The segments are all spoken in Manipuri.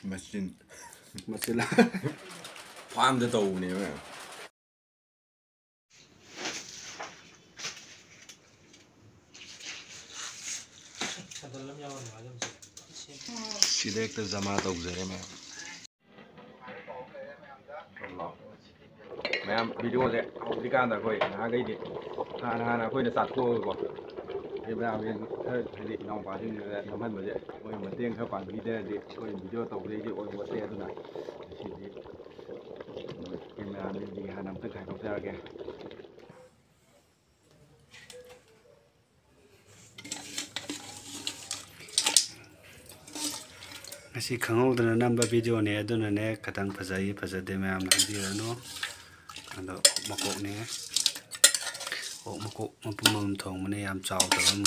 machine masila farm da tàu này mà Sidek ta zama tàu rồi mà ma'am video này học đi can là coi na cái gì na coi là sạt cô rồi thì ma'am nên thấy gì nông bà thì nông hơn mà vậy coi mà tiếng các bạn video thì coi video tàu đây thì coi một xe thôi này thì ma'am nên đi hà nam tất cả công ty kia ngasi khangawdana namba video ne aduna ne katang phajai phajade mayam nabirano ando makok ne makok mapumam thong mane yam chaw tabam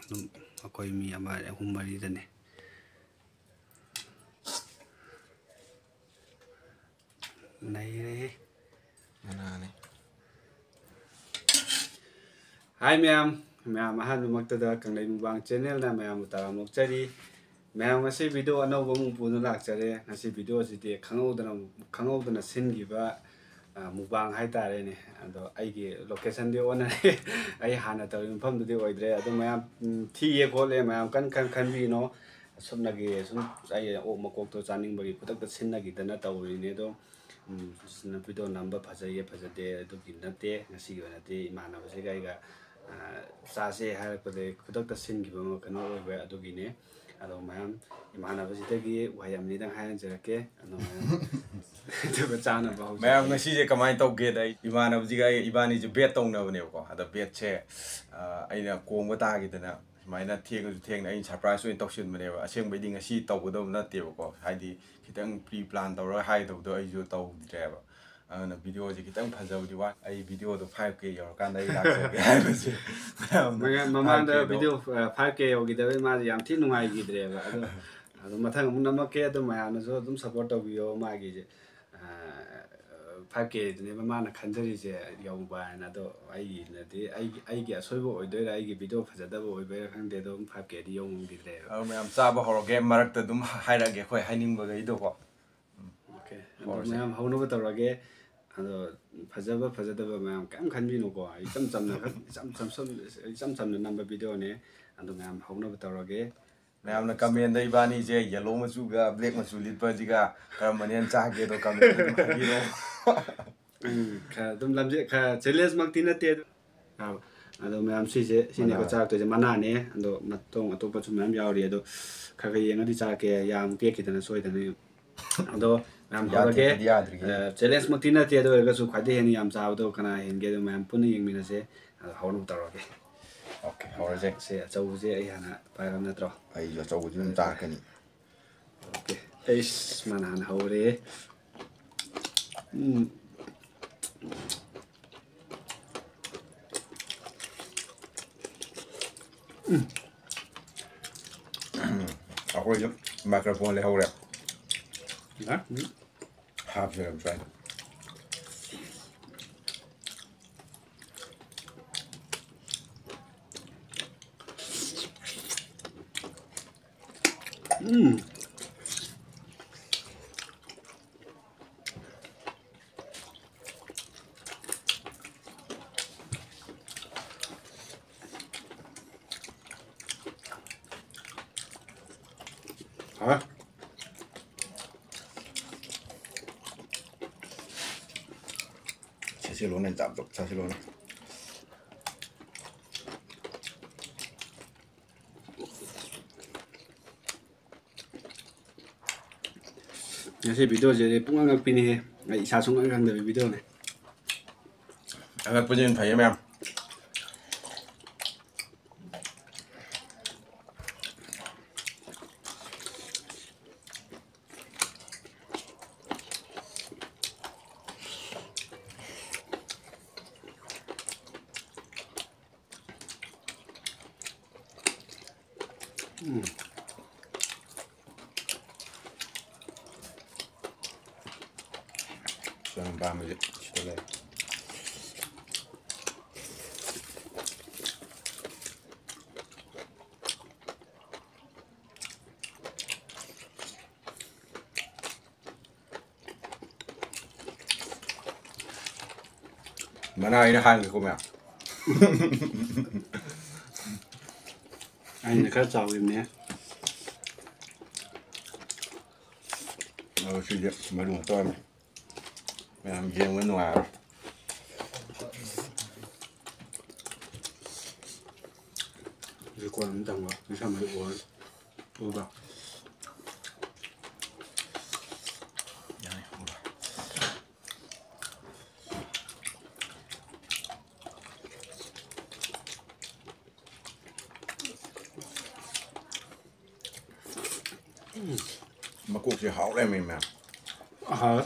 dum akoi mi ama hum mari dane nai re mana ne hi mayam ahan makta da kanglai mubang channel na mayam taram lokchari ma'am ngasi video anauba mung puna lakchare ngasi video sidi khangawdana singiba mubang haitare ne ado aigi location de ona ai hana tawi mpham du de oidre ado mayam thiye khole mayam kan bi no somna gi sum ai o makok to chaning bagi putak ta sinna gi dana tawri ne do video number phajai phajade ado gi nate ngasi gi nate imana base gai ga sase har pade putak ta singiba ma kano oiba ado gi ne ado mayam imana basitagi wayam ni dang hayan jerake ado mayam chana ba mayam ngasi je kamai tawge dai imana bjiga ibani je bet tongna bane ko ada bet che aina kongba ta gi dana maina theng ai surprise oin tawsin bane ba aseng bai ding ngasi tawgodo na te ko haidi kitang pre plan tawra hai tawdo ai jo taw direba ana video je kitang phajawdi wa ai video do 5k yor kan dai lakse hai base mama da video 5k yogi da ma yam thi nungai gi direba ado mathang mun namak ado mayam so dum support to video ma gi je 5k ne mama na khanjari je yong ba na do ai na de ai gi asoibo oidoi ai gi video phajada bo oibe khang de do 5k di yong gi direba mayam chaba horo game marak ta dum haira ge khoi haining ba gi do ko okay mayam hauno ba tawrage ado phajaba phajadaba mayam kam khanbi no ko isam chamna number video ne ado mayam hauno ba tawrage mayam na comment dai bani je yellow machu ga black machu litpa jiga karam manian cha ge do comment gi ro kha dum lamje kha challenge mak tina te ado mayam si je sine ko chak to je mana ne ado matong atopa chu mayam yauri ado kha ga yenga di cha ke yam te ki dana soi dana ado mayam hawage challenge mak tina te do ga su khade hen yam cha do kana hen ge do mayam puni yeng mina se hawno tawrage okay hawre se chau je ai hana pairam na tro ai jo chau jum ta kani okay es manan hawre Aku je microphone le hawre ha half je try 사실 오늘 짭도 사실 오늘 ngasi video je pungang ngak pini he ai sa sung ang da video ne angak pujin phải em 시장 밤에 시도래. Mana ini hang ko mẹ. Anh khá giàu em nhé. Sử dụng mà đúng tôi mày. Làm riêng với ngoài. Rồi còn tầng vào, cái sao mà được uống vào. Mà cuộc sẽ hậu đây mình mà. Hả?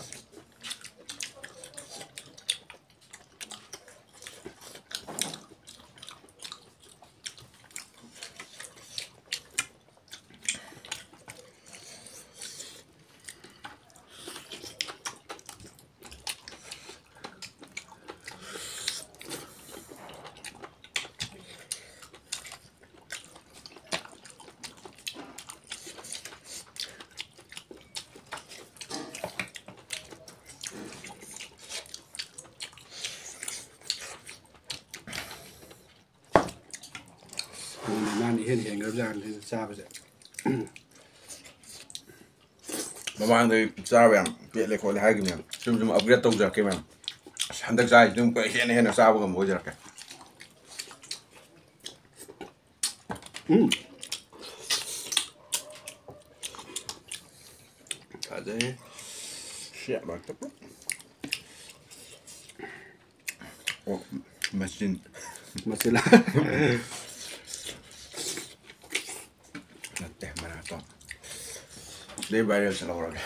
Mình hiện gấp ra thì sao bây giờ? Mà mang thì sao vậy? Việc này khỏi là hai cái miệng. Chúng upgrade tông ra cái miệng. Hắn đặc dài chúng cái hiện là sao bằng mỗi giờ cái. Cả đấy. Shit mà tập. Oh, machine. Masih lah. Teh mana toh? Dia bayar selalu lagi.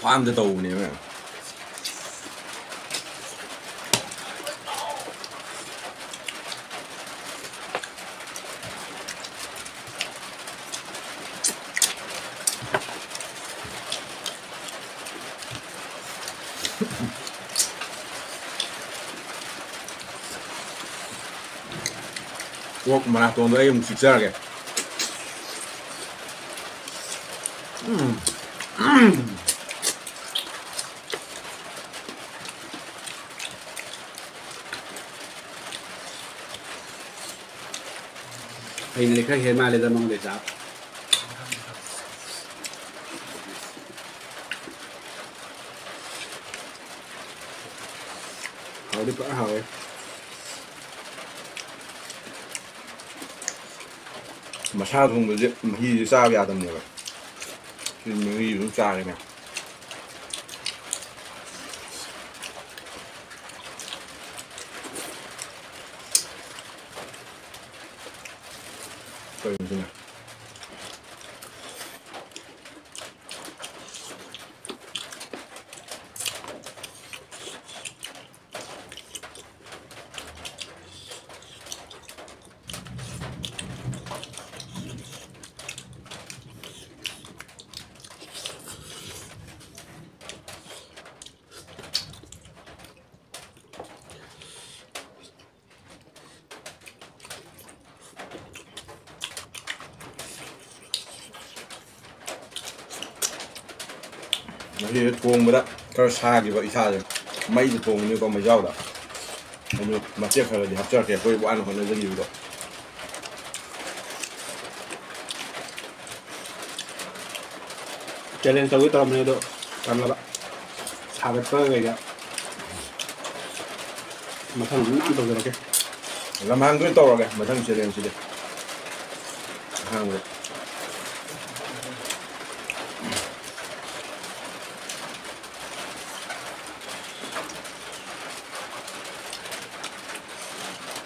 Farm the tàu này mà. Ủa mà nào tuần đấy em xịt ra kìa. Anh này khách hiện mai lên ra mong để giáo. Hỏi đi có hỏi. Mà sao không được gì mà hi sao bây giờ tầm này vậy? Thì mình hi cũng sao đây nè. Coi như thế nào. Thì tuồng với đó, cái xa thì vậy xa rồi, mấy thì tuồng như con mày rau đó, mà tiếc là thì hấp cho kẻ quay bộ ăn còn nó rất nhiều rồi. Cho nên tôi tôm này độ, tôm là bạn, thả cái phơi vậy đó, mà thằng nó ăn được rồi kìa. Làm hàng cái to rồi kìa, mà thằng sẽ lên hàng rồi.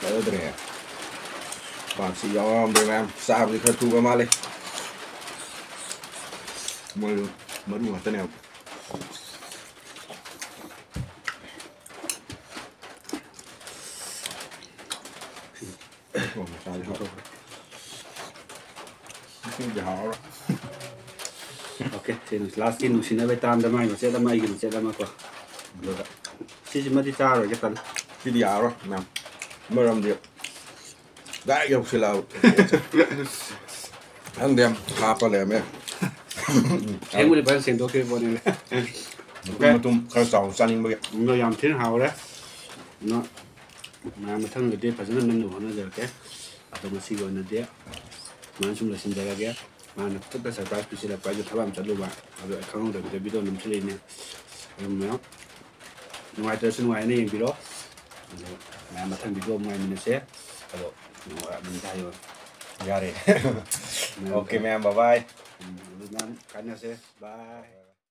Đấy rồi nè, bạn sĩ do bên em sao thì khơi thu vào mà lên, mới mua tên nào. ผมใช่ครับชื่อยาวแล้ว Ok, thì last tin xin nói tam đam mai mà sẽ đam mai cái sẽ đam mai qua. Được ạ. Chỉ mất đi cha rồi cái phần. ที่ยาวแล้วนะเมื่อรำเดียวได้ยกสิเราทั้งเดียมพาไปเลยไหม Em muốn đi bán xem tôi kia vào này. มาตุ้มข้าวสองซันนิงไป Nó làm thiên hào đấy. Nó mà thằng người đi phải rất là năn nỉ nó được cái. À tôi mà xí gọi nó đấy. Mà chúng là xin ra cái. Mà nó tất cả surprise thì là phải cho thằng bạn chọn luôn bạn. À rồi không được cái video nằm trên lên nè. Em nói. Ngoài tới xin ngoài này em video. Mà thằng video ngoài mình sẽ. À rồi. Mình thay rồi. ยาเลยโอเคแม่บ๊ายบาย Việt Nam, cả nhà sẽ bye.